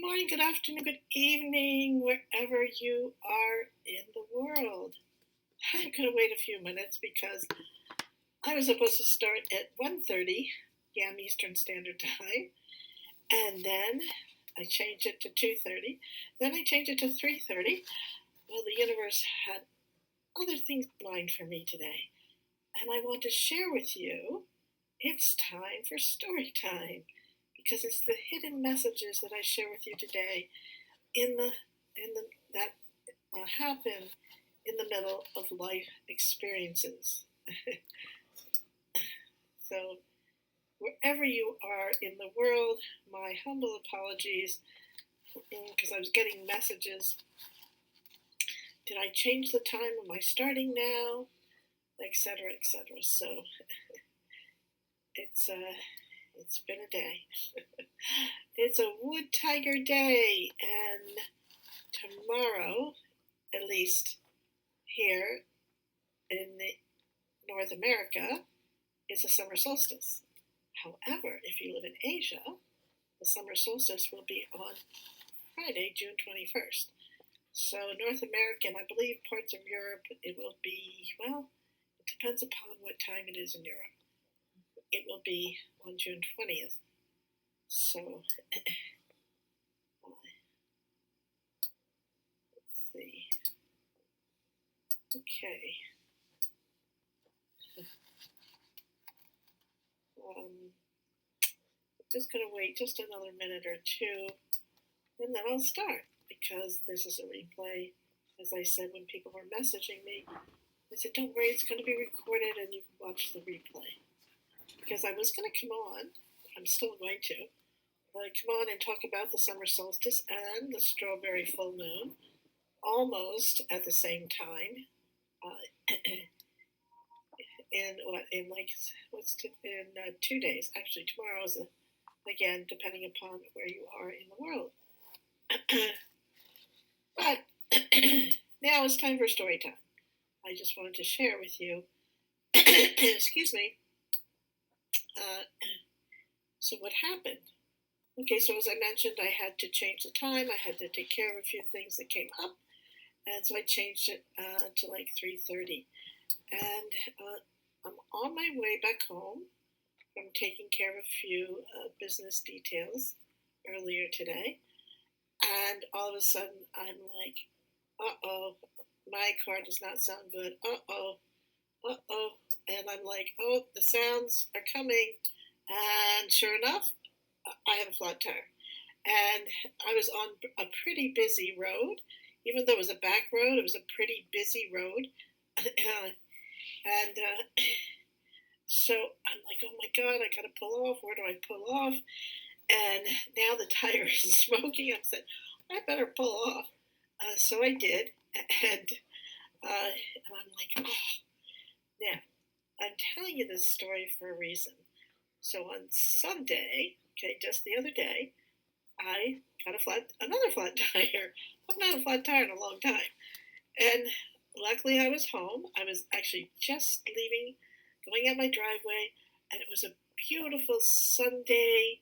morning, good afternoon, good evening, wherever you are in the world. I'm going to wait a few minutes because I was supposed to start at 1:30 p.m. Eastern Standard Time, and then I changed it to 2:30. Then I changed it to 3:30. Well, the universe had other things in mind for me today, and I want to share with you. It's time for story time because it's the hidden messages that I share with you today that happen in the middle of life experiences. So wherever you are in the world, my humble apologies because I was getting messages. Did I change the time? Am I starting now? Etc. etc. So it's been a day. It's a wood tiger day, and tomorrow, at least here in North America, is a summer solstice. However, if you live in Asia, the summer solstice will be on Friday, June 21st. So North America, and I believe parts of Europe, it will be, well, it depends upon what time it is in Europe. It will be on June 20th. So, let's see. Okay. I'm just going to wait just another minute or two, and then I'll start, because this is a replay. As I said, when people were messaging me, I said, don't worry, it's going to be recorded, and you can watch the replay. Because I was going to come on, I'm still going to, come on and talk about the summer solstice and the strawberry full moon, almost at the same time, in 2 days. Actually, tomorrow is again, depending upon where you are in the world. But now it's time for story time. I just wanted to share with you, excuse me. So what happened? Okay, so as I mentioned, I had to change the time. I had to take care of a few things that came up, and so I changed it to like 3:30. And I'm on my way back home from taking care of a few business details earlier today, and all of a sudden I'm like, uh-oh, my car does not sound good. Uh-oh. And I'm like, oh, the sounds are coming. And sure enough, I have a flat tire. And I was on a pretty busy road. Even though it was a back road, it was a pretty busy road. And so I'm like, oh my God, I got to pull off. Where do I pull off? And now the tire is smoking. I said, I better pull off. So I did. And I'm like, oh. Now, I'm telling you this story for a reason. So on Sunday, okay, just the other day, I got another flat tire. I've not had a flat tire in a long time. And luckily I was home. I was actually just leaving, going out my driveway, and it was a beautiful Sunday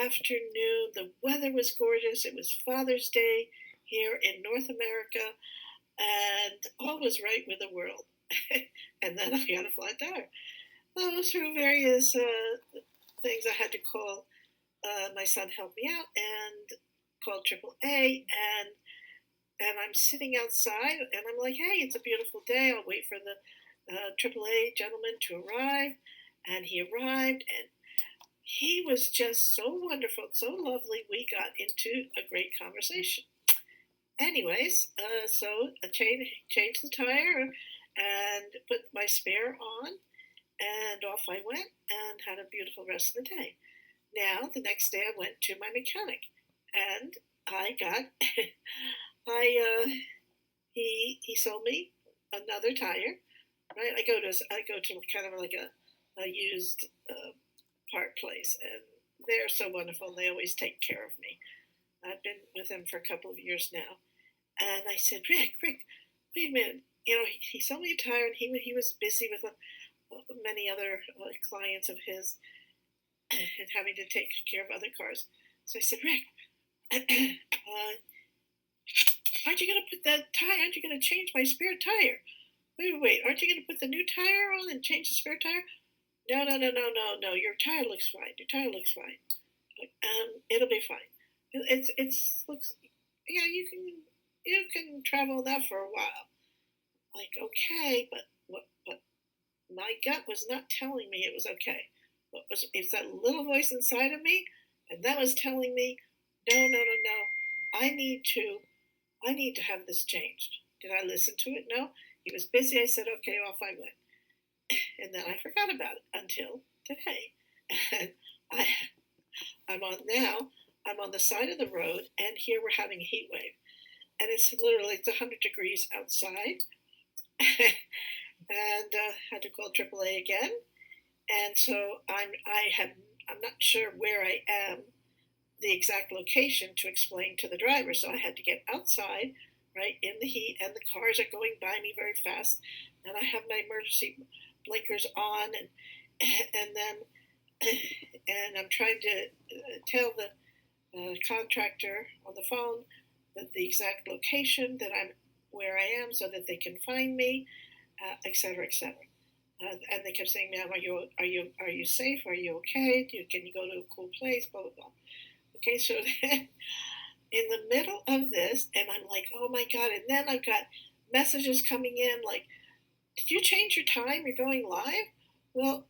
afternoon. The weather was gorgeous. It was Father's Day here in North America, and all was right with the world. And then I got a flat tire. Through various things, I had to call my son helped me out and called AAA, and I'm sitting outside, and I'm like, hey, it's a beautiful day. I'll wait for the AAA gentleman to arrive, and he arrived, and he was just so wonderful, so lovely. We got into a great conversation. Anyways, so I changed the tire and put my spare on, and off I went and had a beautiful rest of the day. Now, the next day I went to my mechanic, and he sold me another tire, right? I go to kind of like a used part place, and they're so wonderful. They always take care of me. I've been with him for a couple of years now, and I said, Rick, wait a minute. He sold me a tire, and he was busy with many other clients of his and having to take care of other cars. So I said, Rick, Aren't you going to put that tire? Aren't you going to change my spare tire? Wait. Aren't you going to put the new tire on and change the spare tire? No. Your tire looks fine. Your tire looks fine. It'll be fine. It's looks. Yeah, you can travel that for a while. Like, okay, but what? But my gut was not telling me it was okay. What was? It's that little voice inside of me, and that was telling me, no. I need to. I need to have this changed. Did I listen to it? No. He was busy. I said, okay, off I went. And then I forgot about it until today. And I, I'm on now. I'm on the side of the road, and here we're having a heat wave, and it's 100 degrees outside, and had to call AAA again, and so I'm not sure where I am, the exact location to explain to the driver. So I had to get outside, right in the heat, and the cars are going by me very fast, and I have my emergency blinkers on, and then and I'm trying to tell the contractor on the phone that the exact location that I'm where I am so that they can find me, et cetera, et cetera. And they kept saying, "Ma'am, are you safe? Are you okay? Can you go to a cool place?" Blah blah blah. Okay, so then in the middle of this, and I'm like, "Oh my god!" And then I've got messages coming in like, "Did you change your time? You're going live?" Well,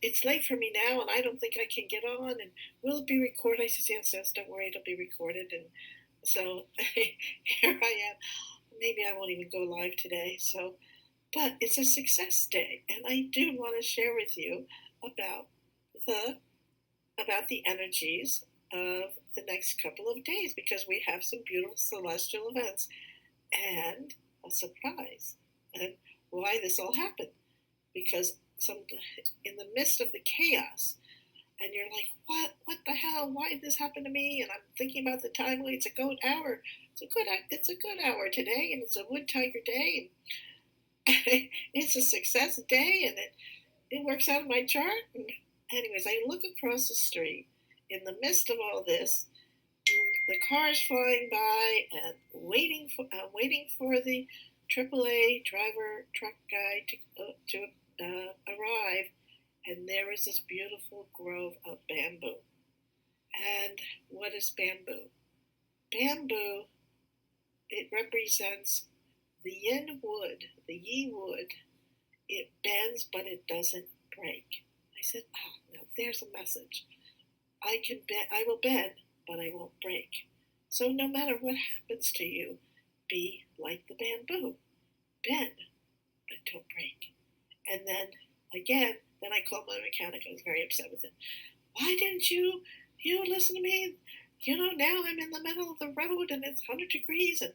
it's late for me now, and I don't think I can get on. And will it be recorded? I said, yes, don't worry, it'll be recorded. And so here I am. Maybe I won't even go live today. So, but it's a success day, and I do want to share with you about the the energies of the next couple of days, because we have some beautiful celestial events and a surprise, and why this all happened. Because in the midst of the chaos, and you're like, what the hell, why did this happen to me? And I'm thinking about the time. It's a good hour. It's a good hour today, and it's a wood tiger day, and it's a success day, and it works out in my chart. And anyways, I look across the street in the midst of all this, the cars flying by, and waiting for the AAA driver truck guy to arrive, and there is this beautiful grove of bamboo. And what is bamboo? Bamboo, it represents the yin wood, the yi wood. It bends, but it doesn't break. I said, now there's a message. I will bend, but I won't break. So no matter what happens to you, be like the bamboo. Bend, but don't break. And then again, I called my mechanic. I was very upset with him. Why didn't you listen to me? Now I'm in the middle of the road, and it's 100 degrees, and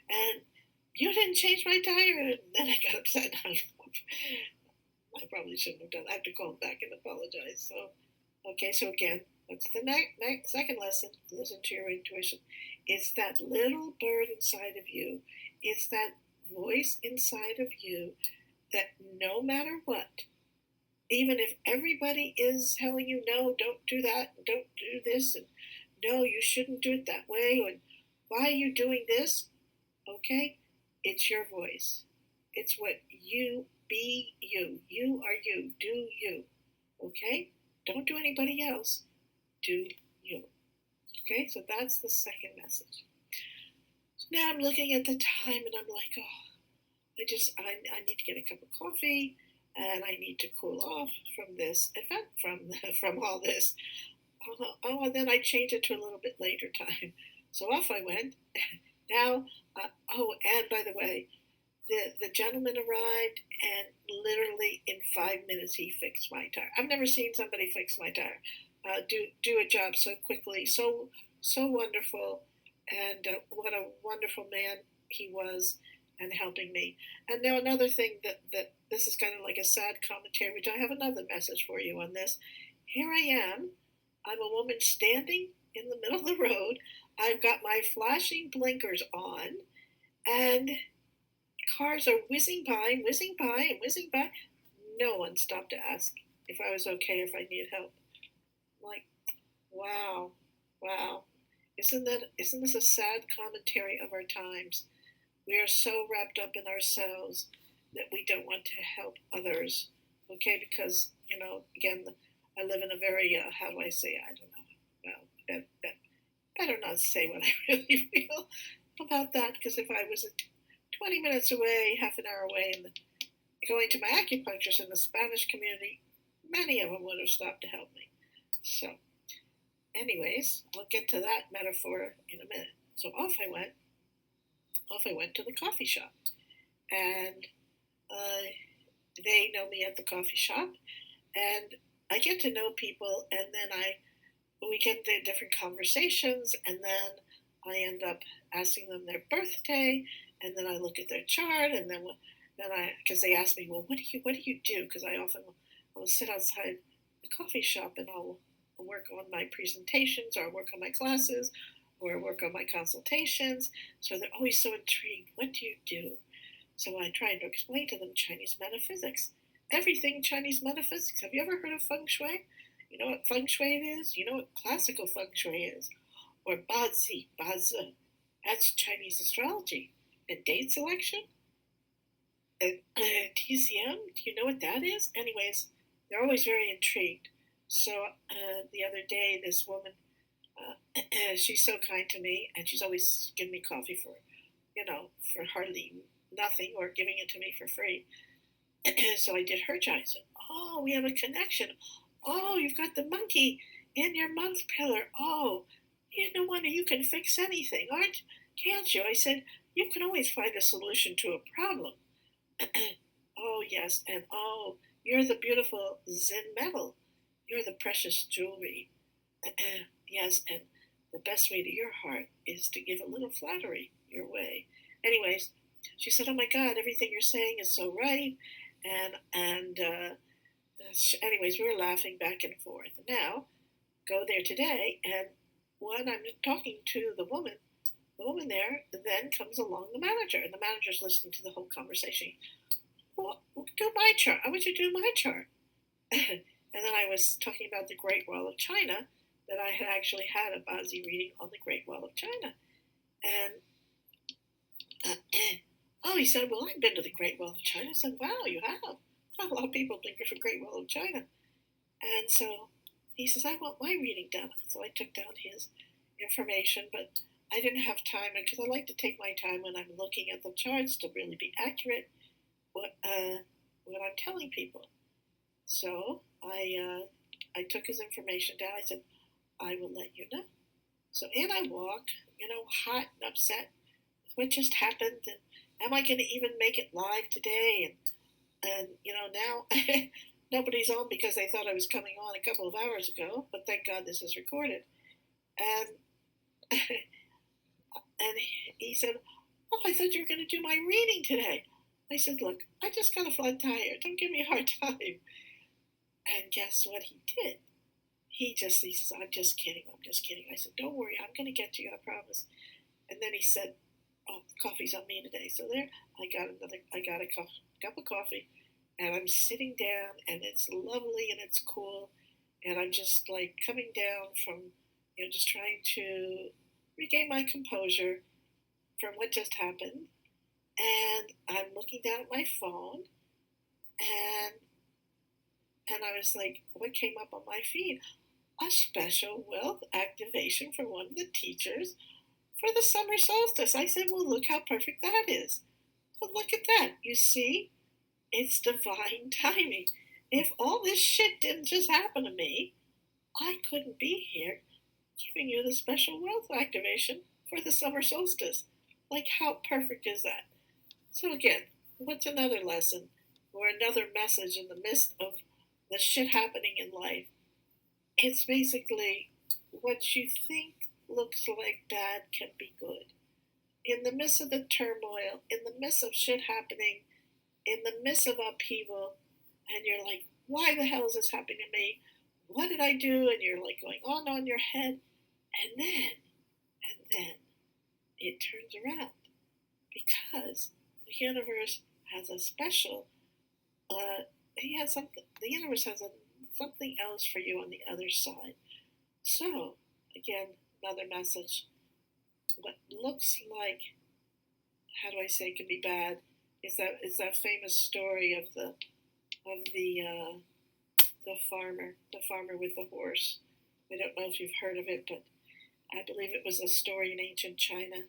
and you didn't change my tire. And then I got upset. I probably shouldn't have done that. I have to call him back and apologize. So, okay, so again, that's the second lesson. Listen to your intuition. It's that little bird inside of you. It's that voice inside of you that no matter what, even if everybody is telling you, no, don't do that, don't do this, and no, you shouldn't do it that way, and why are you doing this? Okay, it's your voice. It's what you be you. You are you. Do you. Okay? Don't do anybody else. Do you. Okay, so that's the second message. So now I'm looking at the time, and I'm like, I need to get a cup of coffee, and I need to cool off from this event, from all this. And then I changed it to a little bit later time. So off I went. Now, and by the way, the gentleman arrived, and literally in 5 minutes he fixed my tire. I've never seen somebody fix my tire, do a job so quickly, so wonderful, and what a wonderful man he was, and helping me. And now another thing that this is kind of like a sad commentary, which I have another message for you on this. Here I am. I'm a woman standing in the middle of the road. I've got my flashing blinkers on, and cars are whizzing by, and whizzing by. No one stopped to ask if I was okay, if I needed help. I'm like, wow. Isn't this a sad commentary of our times? We are so wrapped up in ourselves that we don't want to help others. Okay, because again, I live in a very how do I say? I don't know. Well, better not say what I really feel about that, because if I was 20 minutes away, half an hour away, and going to my acupuncturist in the Spanish community, many of them would have stopped to help me. So, anyways, I'll get to that metaphor in a minute. So off I went. Off I went to the coffee shop, and uh, they know me at the coffee shop, and I get to know people, and then we get into different conversations, and then I end up asking them their birthday, and then I look at their chart, and then because they ask me, well, what do you do? Because I often will sit outside the coffee shop, and I'll work on my presentations, or work on my classes, or work on my consultations. So they're always so intrigued. What do you do? So I try to explain to them Chinese metaphysics. Everything Chinese metaphysics. Have you ever heard of feng shui? You know what feng shui is? You know what classical feng shui is? Or bazi, bazi. That's Chinese astrology. And date selection? And TCM? Do you know what that is? Anyways, they're always very intrigued. So the other day, this woman, she's so kind to me, and she's always giving me coffee for hardly nothing, or giving it to me for free. So I did her chart. I said, oh, we have a connection. Oh, you've got the monkey in your month pillar. Oh, no wonder you can fix anything, can't you? I said, you can always find a solution to a problem. Oh, yes, and oh, you're the beautiful Zen metal. You're the precious jewelry. Yes, and the best way to your heart is to give a little flattery your way. Anyways, she said, oh my God, everything you're saying is so right. And anyways, we were laughing back and forth. Now, go there today, and when I'm talking to the woman there, then comes along the manager, and the manager's listening to the whole conversation. Well, do my chart. I want you to do my chart. And then I was talking about the Great Wall of China, that I had actually had a Bazi reading on the Great Wall of China. And, oh, he said, well, I've been to the Great Wall of China. I said, wow, you have. Not a lot of people think of the Great Wall of China. And so he says, I want my reading done. So I took down his information, but I didn't have time, because I like to take my time when I'm looking at the charts to really be accurate what I'm telling people. So I took his information down. I said, I will let you know. So in I walked, hot and upset with what just happened, and am I going to even make it live today? And now nobody's on, because they thought I was coming on a couple of hours ago, but thank God this is recorded. And and he said, oh, I thought you were going to do my reading today. I said, look, I just got a flat tire. Don't give me a hard time. And guess what he did? He says, I'm just kidding. I said, don't worry, I'm going to get to you, I promise. And then he said, oh, the coffee's on me today. So there, I got a cup of coffee, and I'm sitting down, and it's lovely and it's cool, and I'm just like coming down from, just trying to regain my composure from what just happened. And I'm looking down at my phone, and I was like, what came up on my feed? A special wealth activation from one of the teachers for the summer solstice. I said, well, look how perfect that is. Well, look at that. You see, it's divine timing. If all this shit didn't just happen to me, I couldn't be here giving you the special wealth activation for the summer solstice. Like, how perfect is that? So again, what's another lesson or another message in the midst of the shit happening in life? It's basically, what you think looks like bad can be good. In the midst of the turmoil, in the midst of shit happening, in the midst of upheaval, and you're like, why the hell is this happening to me? What did I do? And you're like going on in your head. And then it turns around, because the universe has a special, the universe has something else for you on the other side. So, again, another message what looks like, how do I say it can be bad, is that famous story of the farmer with the horse. I don't know if you've heard of it, but I believe it was a story in ancient China,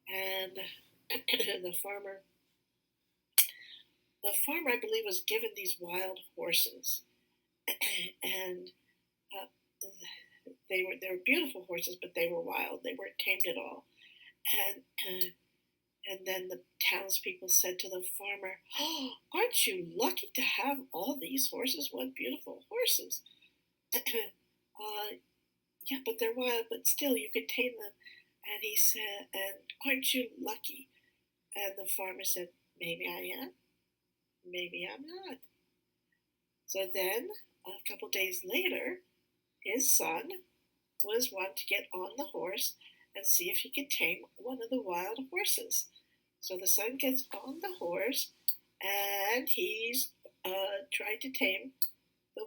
and the farmer I believe was given these wild horses, and uh, they were beautiful horses, but they were wild. They weren't tamed at all, and and then the townspeople said to the farmer, "Oh, aren't you lucky to have all these horses? What beautiful horses!" Yeah, but they're wild, but still you could tame them. And he said, "And aren't you lucky?" And the farmer said, "Maybe I am, maybe I'm not." So then, a couple days later, his son was one to get on the horse and see if he could tame one of the wild horses. So the son gets on the horse and he's trying to tame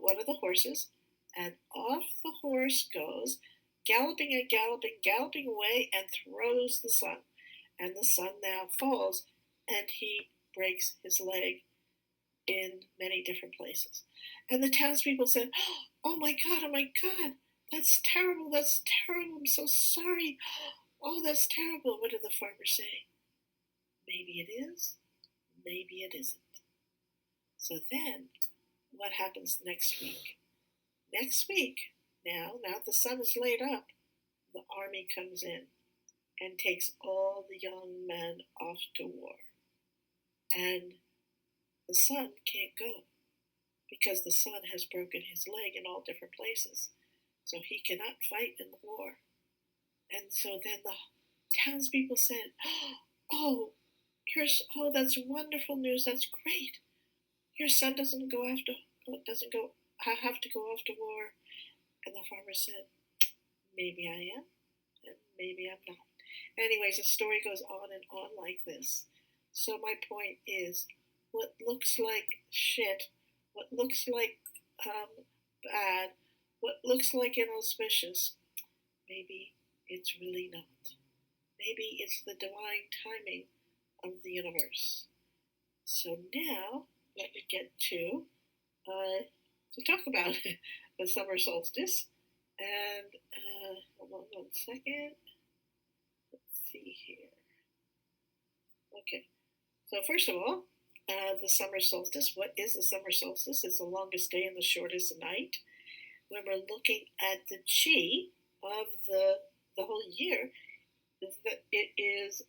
one of the horses, and off the horse goes, galloping and galloping, galloping away, and throws the son. And the son now falls and he breaks his leg in many different places. And the townspeople said, "Oh my God, oh my God, that's terrible, that's terrible, I'm so sorry. Oh, that's terrible." What did the farmer say? Maybe it is, maybe it isn't. So then, what happens next week? Next week, now the sun is laid up, the army comes in and takes all the young men off to war. And the son can't go because the son has broken his leg in all different places. So he cannot fight in the war. And so then the townspeople said, "Oh, oh, that's wonderful news. That's great. Your son doesn't have to go off to war." And the farmer said, "Maybe I am, and maybe I'm not." Anyways, the story goes on and on like this. So my point is, what looks like shit, what looks like bad, what looks like inauspicious, maybe it's really not. Maybe it's the divine timing of the universe. So now, let me get to talk about the summer solstice. And one second. Let's see here. Okay. So first of all, the summer solstice. What is the summer solstice? It's the longest day and the shortest night. When we're looking at the chi of the whole year, it is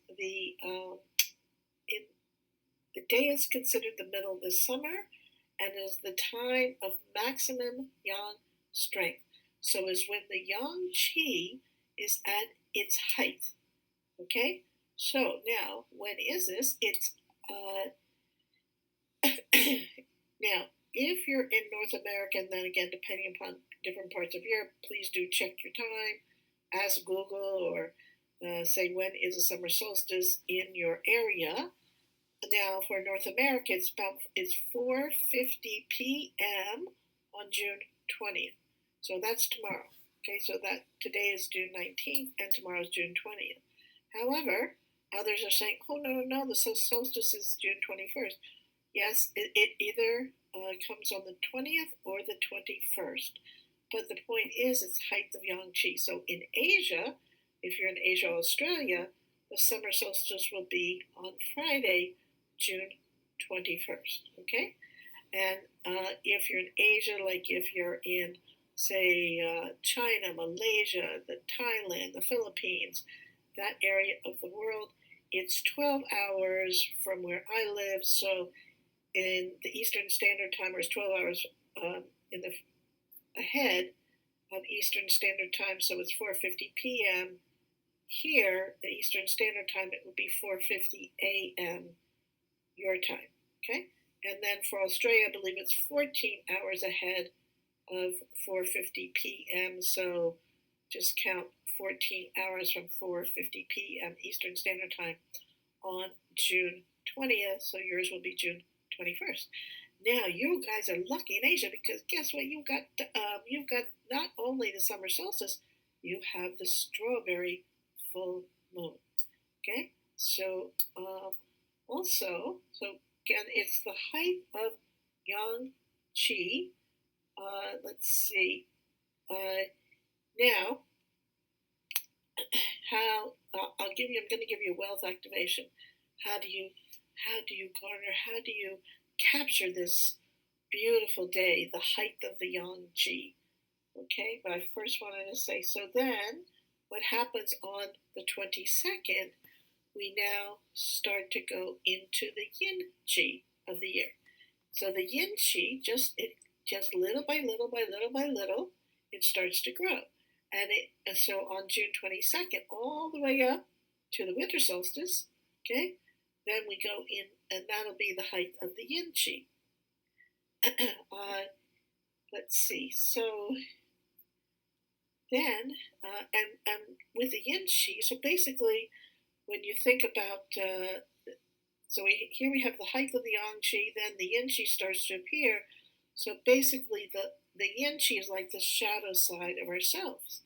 the day is considered the middle of the summer and is the time of maximum yang strength. So is when the yang chi is at its height. Okay? So now, when is this? It's now, if you're in North America, and then again, depending upon different parts of Europe, please do check your time. Ask Google or say when is the summer solstice in your area. Now, for North America, it's 4:50 p.m. on June 20th. So that's tomorrow. Okay, so that today is June 19th and tomorrow is June 20th. However, others are saying, "Oh no, the solstice is June 21st." Yes, it either comes on the 20th or the 21st. But the point is, it's height of yang chi. So in Asia, if you're in Asia, Australia, the summer solstice will be on Friday, June 21st. Okay? And if you're in Asia, like if you're in, say, China, Malaysia, Thailand, the Philippines, that area of the world, it's 12 hours from where I live. So in the Eastern Standard Time, or it's 12 hours ahead of Eastern Standard Time, so it's 4:50 p.m. Here, at Eastern Standard Time, it would be 4:50 a.m. your time, okay? And then for Australia, I believe it's 14 hours ahead of 4:50 p.m., so just count 14 hours from 4:50 p.m. Eastern Standard Time on June 20th, so yours will be June 21st. Now you guys are lucky in Asia because guess what? You've got not only the summer solstice, you have the strawberry full moon. Okay, so so again, it's the height of yang qi. Let's see. Now, how I'm going to give you a wealth activation. How do you garner? How do you capture this beautiful day, the height of the yang qi? Okay, but I first wanted to say, so then what happens on the 22nd, we now start to go into the yin qi of the year. So the yin qi, just little by little by little by little, it starts to grow. And so on June 22nd, all the way up to the winter solstice, okay, then we go in, and that'll be the height of the yin qi. Let's see. So then, and with the yin qi, so basically, when you think about, here we have the height of the yang qi, then the yin qi starts to appear. So basically, the yin qi is like the shadow side of ourselves.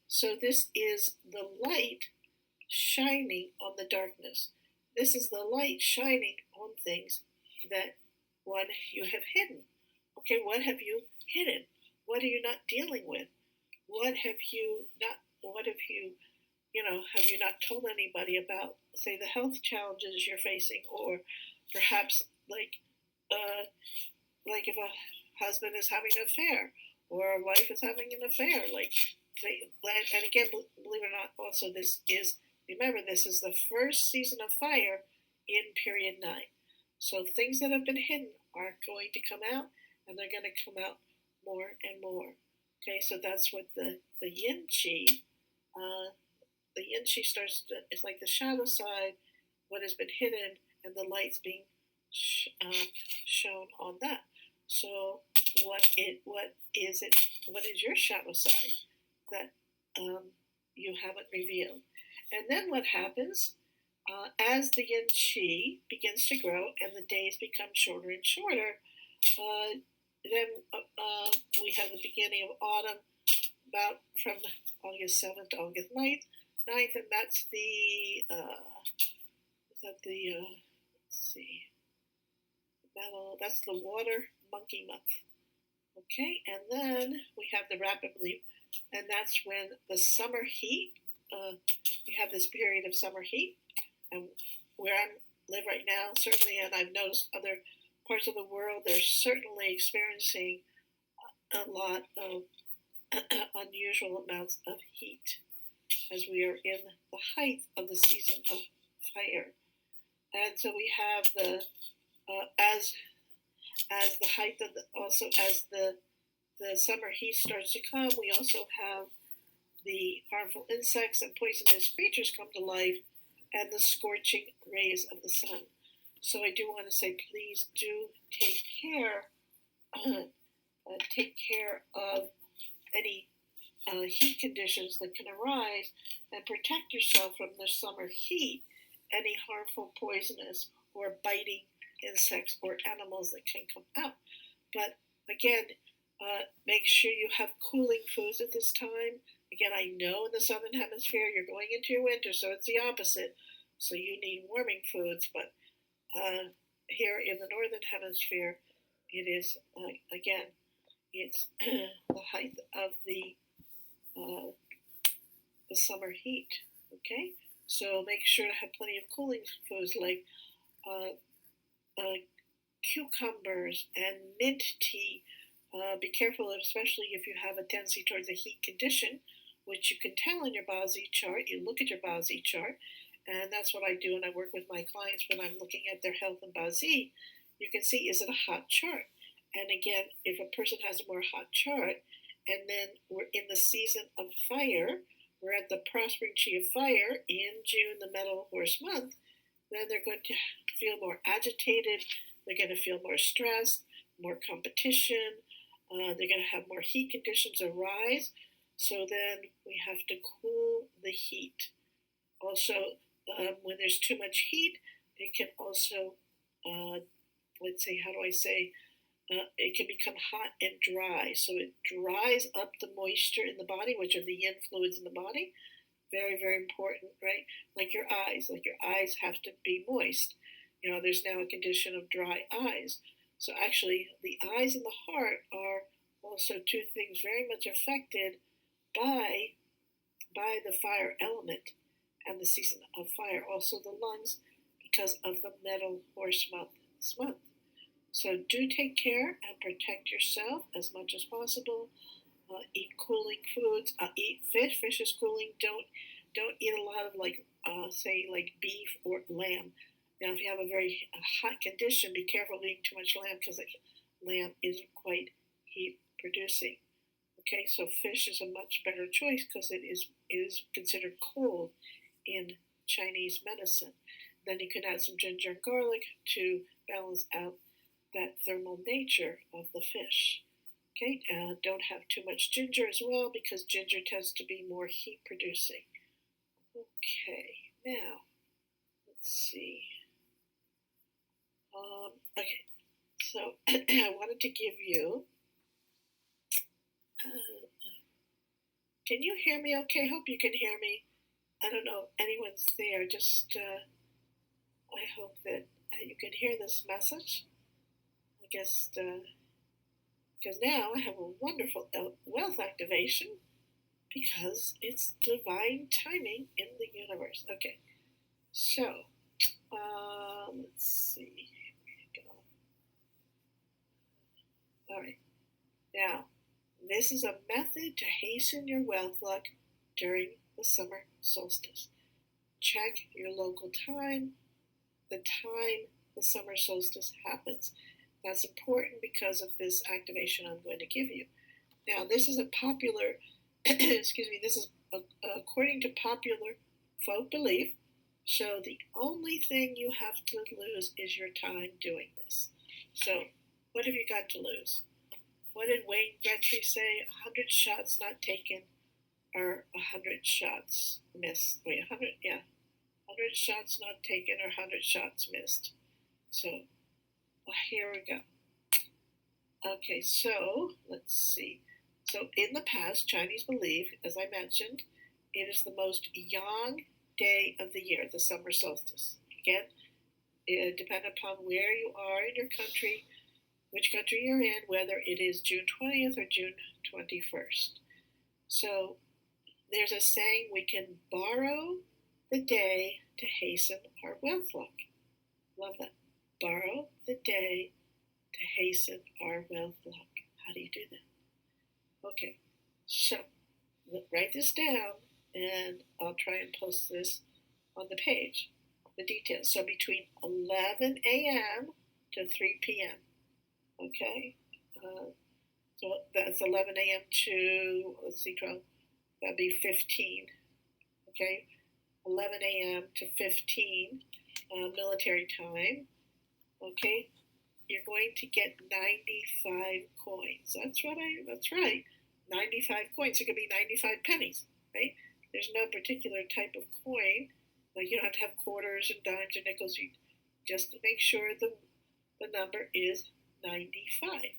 So this is the light shining on the darkness. This is the light shining on things that you have hidden. Okay, what have you hidden? What are you not dealing with? What have you not told anybody about, say, the health challenges you're facing, or perhaps like if a husband is having an affair, or a wife is having an affair, and again, believe it or not, also this is the first season of fire in period 9. So things that have been hidden are going to come out, and they're going to come out more and more. Okay, so that's what the yin qi. The yin qi it's like the shadow side, what has been hidden, and the light's being shown on that. So what is your shadow side that you haven't revealed? And then what happens as the yin qi begins to grow and the days become shorter and shorter? Then we have the beginning of autumn, about from August 7th to August 9th, and that's that's the water monkey month. Okay, and then we have the rapid leap, and that's when the summer heat, we have this period of summer heat, and where I live right now, certainly, and I've noticed other parts of the world, they're certainly experiencing a lot of unusual amounts of heat as we are in the height of the season of fire. And so we have the as the height of as the summer heat starts to come, we also have the harmful insects and poisonous creatures come to life, and the scorching rays of the sun. So I do want to say, please do take care of any heat conditions that can arise, and protect yourself from the summer heat, any harmful, poisonous, or biting insects or animals that can come out. But again, make sure you have cooling foods at this time. Again, I know in the southern hemisphere you're going into your winter, so it's the opposite. So you need warming foods, but here in the northern hemisphere, it is again, it's the height of the summer heat. Okay, so make sure to have plenty of cooling foods like cucumbers and mint tea. Be careful, especially if you have a tendency towards a heat condition, which you can tell in your Baozi chart. You look at your Baozi chart, and that's what I do when I work with my clients when I'm looking at their health and Baozi. You can see, is it a hot chart? And again, if a person has a more hot chart, and then we're in the season of fire, we're at the prospering chi of fire in June, the metal horse month, then they're going to feel more agitated, they're going to feel more stressed, more competition, they're going to have more heat conditions arise. So then we have to cool the heat. Also, when there's too much heat, it can also, it can become hot and dry. So it dries up the moisture in the body, which are the yin fluids in the body. Very, very important, right? Like your eyes. Like your eyes have to be moist. There's now a condition of dry eyes. So actually, the eyes and the heart are also two things very much affected by the fire element and the season of fire. Also the lungs because of the metal horse month this month. So do take care and protect yourself as much as possible. Eat cooling foods. Eat fish. Fish is cooling. Don't eat a lot of say like beef or lamb. Now, if you have a very hot condition, be careful eating too much lamb because lamb isn't quite heat producing. Okay, so fish is a much better choice because it is considered cold in Chinese medicine. Then you can add some ginger and garlic to balance out that thermal nature of the fish. Okay, don't have too much ginger as well because ginger tends to be more heat producing. Okay, now let's see. Okay, so I wanted to give you. Can you hear me okay? Hope you can hear me. I don't know if anyone's there. Just I hope that you can hear this message. I guess because now I have a wonderful wealth activation because it's divine timing in the universe. Okay, so let's see. Where to go? All right, now this is a method to hasten your wealth luck during the summer solstice. Check your local time, the time the summer solstice happens. That's important because of this activation I'm going to give you. Now, this is a popular, excuse me, this is according to popular folk belief. So the only thing you have to lose is your time doing this. So what have you got to lose? What did Wayne Gretzky say? 100 shots not taken or 100 shots missed. Wait, 100, yeah. 100 shots not taken or 100 shots missed. So here we go. Okay, so let's see. So in the past, Chinese belief, as I mentioned, it is the most yang day of the year, the summer solstice. Again, it depends upon where you are in your country, which country you're in, whether it is June 20th or June 21st. So there's a saying, we can borrow the day to hasten our wealth luck. Love that. Borrow the day to hasten our wealth luck. How do you do that? Okay, so write this down and I'll try and post this on the page, the details. So between 11 a.m. to 3 p.m. Okay, so that's 11 a.m. to, let's see, 12, that'd be 15. Okay, 11 a.m. to 15 military time. Okay, you're going to get 95 coins. That's right. 95 coins. It could be 95 pennies, right? There's no particular type of coin. Like you don't have to have quarters and dimes or nickels. You just to make sure the number is 95.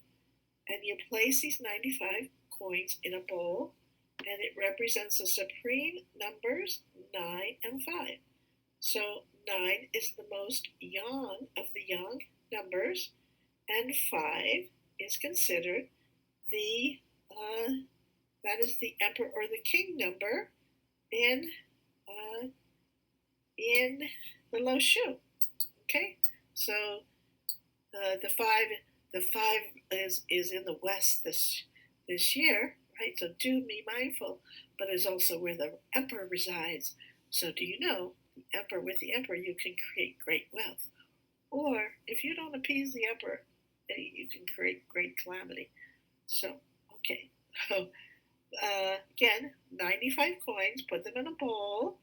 And you place these 95 coins in a bowl, and it represents the supreme numbers 9 and 5. So 9 is the most yang of the yang numbers, and 5 is considered the that is the emperor or the king number in the Lo Shu. Okay, so the five is in the west this year, right? So do be mindful, but is also where the emperor resides. So do you know the emperor? With the emperor, you can create great wealth, or if you don't appease the emperor, you can create great calamity. So okay, so again, 95 coins, put them in a bowl,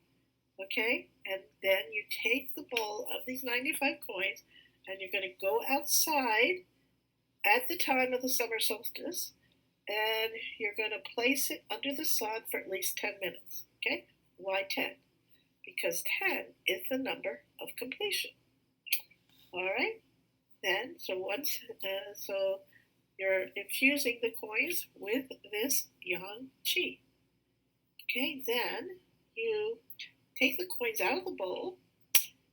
okay, and then you take the bowl of these 95 coins, and you're going to go outside at the time of the summer solstice, and you're going to place it under the sun for at least 10 minutes, okay? Why 10? Because 10 is the number of completion. All right? Then, so you're infusing the coins with this yang qi. Okay, then you take the coins out of the bowl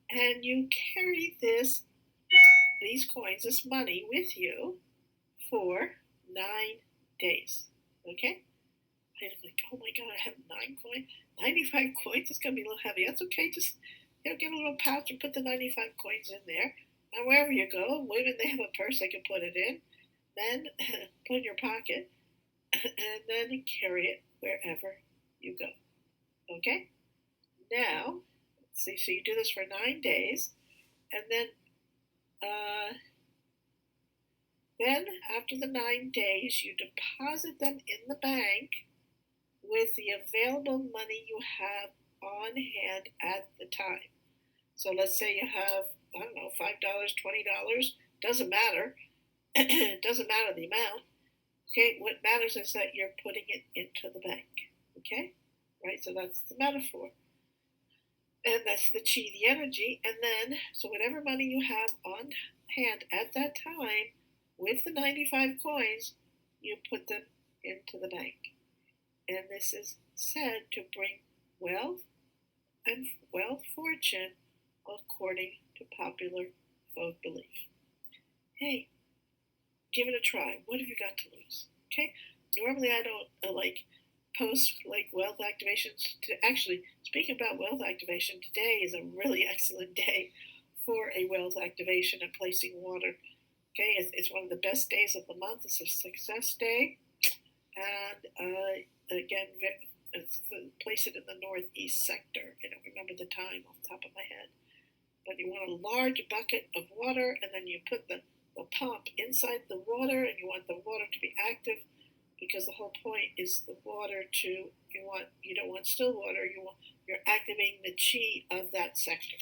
and you carry these coins, this money with you for 9 days. Okay? And I'm like, oh my God, I have 95 coins. It's gonna be a little heavy. That's okay. Just get a little pouch and put the 95 coins in there. And wherever you go, women they have a purse they can put it in. Then put it in your pocket, and then carry it wherever you go. Okay? Now, let's see. So you do this for 9 days, and uh, then after the 9 days, you deposit them in the bank with the available money you have on hand at the time. So let's say you have, I don't know, $5, $20, doesn't matter. It doesn't matter the amount. Okay, what matters is that you're putting it into the bank. Okay, right? So that's the metaphor. And that's the chi, the energy. And then, so whatever money you have on hand at that time, with the 95 coins, you put them into the bank. And this is said to bring wealth and fortune according to popular folk belief. Hey, give it a try. What have you got to lose? Okay. Normally I don't post wealth activations. Actually, speaking about wealth activation, today is a really excellent day for a wealth activation and placing water. Okay, it's one of the best days of the month. It's a success day, and again, place it in the northeast sector. I don't remember the time off the top of my head, but you want a large bucket of water, and then you put the pump inside the water, and you want the water to be active, because the whole point is the water to you don't want still water. You're activating the chi of that sector.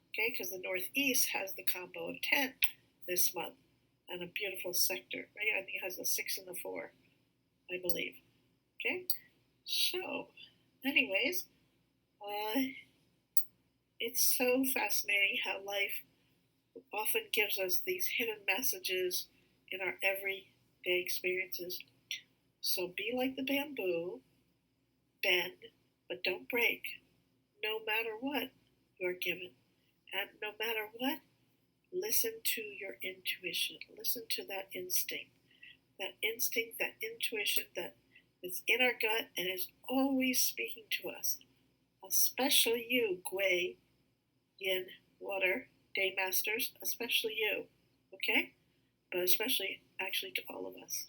Okay, because the northeast has the combo of 10 this month, and a beautiful sector. Right, I think it has a 6 and a 4, I believe. Okay, so anyways, it's so fascinating how life often gives us these hidden messages in our everyday experiences. So be like the bamboo, bend, but don't break, no matter what you're given. And no matter what, listen to your intuition. Listen to that instinct, that intuition that is in our gut and is always speaking to us. Especially you, Gui, Yin, Water, Day Masters, especially you, okay? But especially actually to all of us,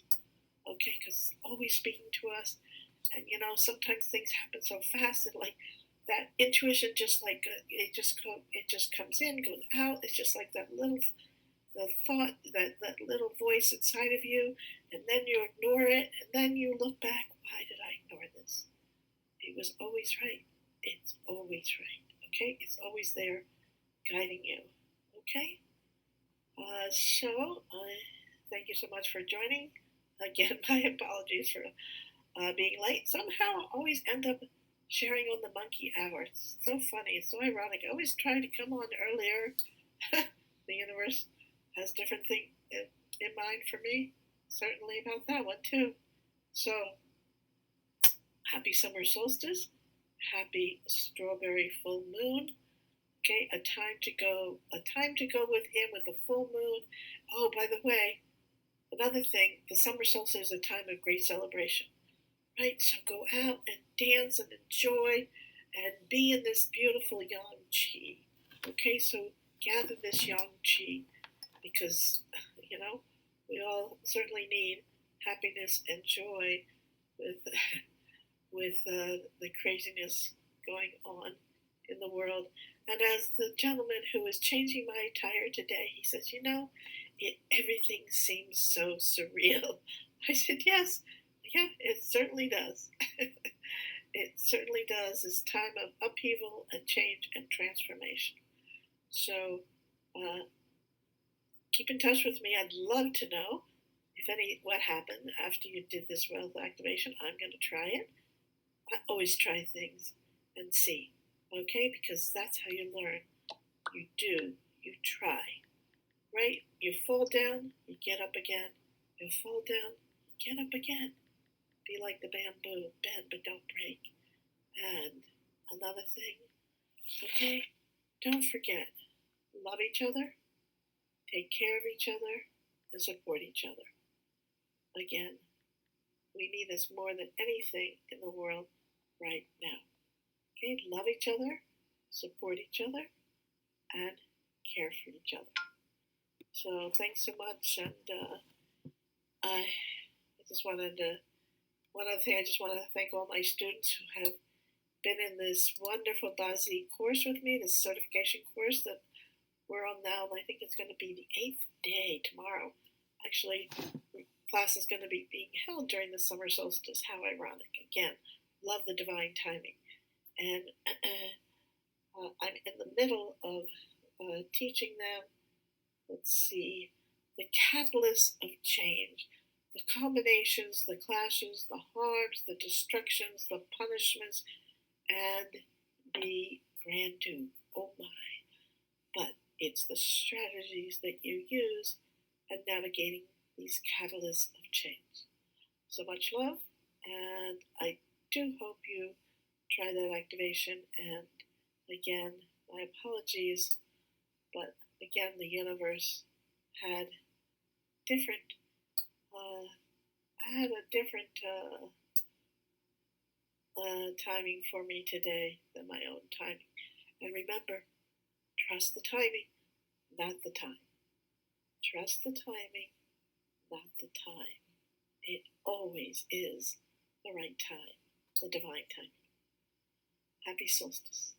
okay? Because it's always speaking to us, and sometimes things happen so fast and that intuition just it just comes in, goes out. It's just like the thought, that little voice inside of you, and then you ignore it, and then you look back. Why did I ignore this? It was always right. It's always right. Okay, it's always there, guiding you. Okay. Thank you so much for joining. Again, my apologies for being late. Somehow I always end up sharing on the monkey hour. It's so funny. It's so ironic. I always try to come on earlier. The universe has different things in mind for me. Certainly about that one too. So, happy summer solstice. Happy strawberry full moon. Okay, a time to go within with the full moon. Oh, by the way, another thing, the summer solstice is a time of great celebration, right? So go out and dance and enjoy and be in this beautiful yang chi. Okay, so gather this yang chi, because we all certainly need happiness and joy with the craziness going on in the world. And as the gentleman who was changing my tire today, he says, everything seems so surreal. I said, yes, yeah, it certainly does. It certainly does. This time of upheaval and change and transformation. So keep in touch with me. I'd love to know what happened after you did this wealth activation. I'm going to try it. I always try things and see, okay? Because that's how you learn. You try, right? You fall down, you get up again. You fall down, you get up again. Be like the bamboo, bend but don't break. And another thing, okay? Don't forget, love each other, take care of each other, and support each other. Again, we need this more than anything in the world right now. Okay, love each other, support each other, and care for each other. So thanks so much, and I just wanted to. One other thing, I just want to thank all my students who have been in this wonderful Bazi course with me, this certification course that we're on now. I think it's going to be the 8th day tomorrow. Actually, class is going to be being held during the summer solstice. How ironic. Again, love the divine timing. And I'm in the middle of teaching them, let's see, the catalyst of change. The combinations, the clashes, the harms, the destructions, the punishments, and the grand duke. Oh my. But it's the strategies that you use in navigating these catalysts of change. So much love, and I do hope you try that activation. And again, my apologies, but again, the universe had different I had a different timing for me today than my own timing. And remember, trust the timing, not the time. Trust the timing, not the time. It always is the right time, the divine timing. Happy solstice.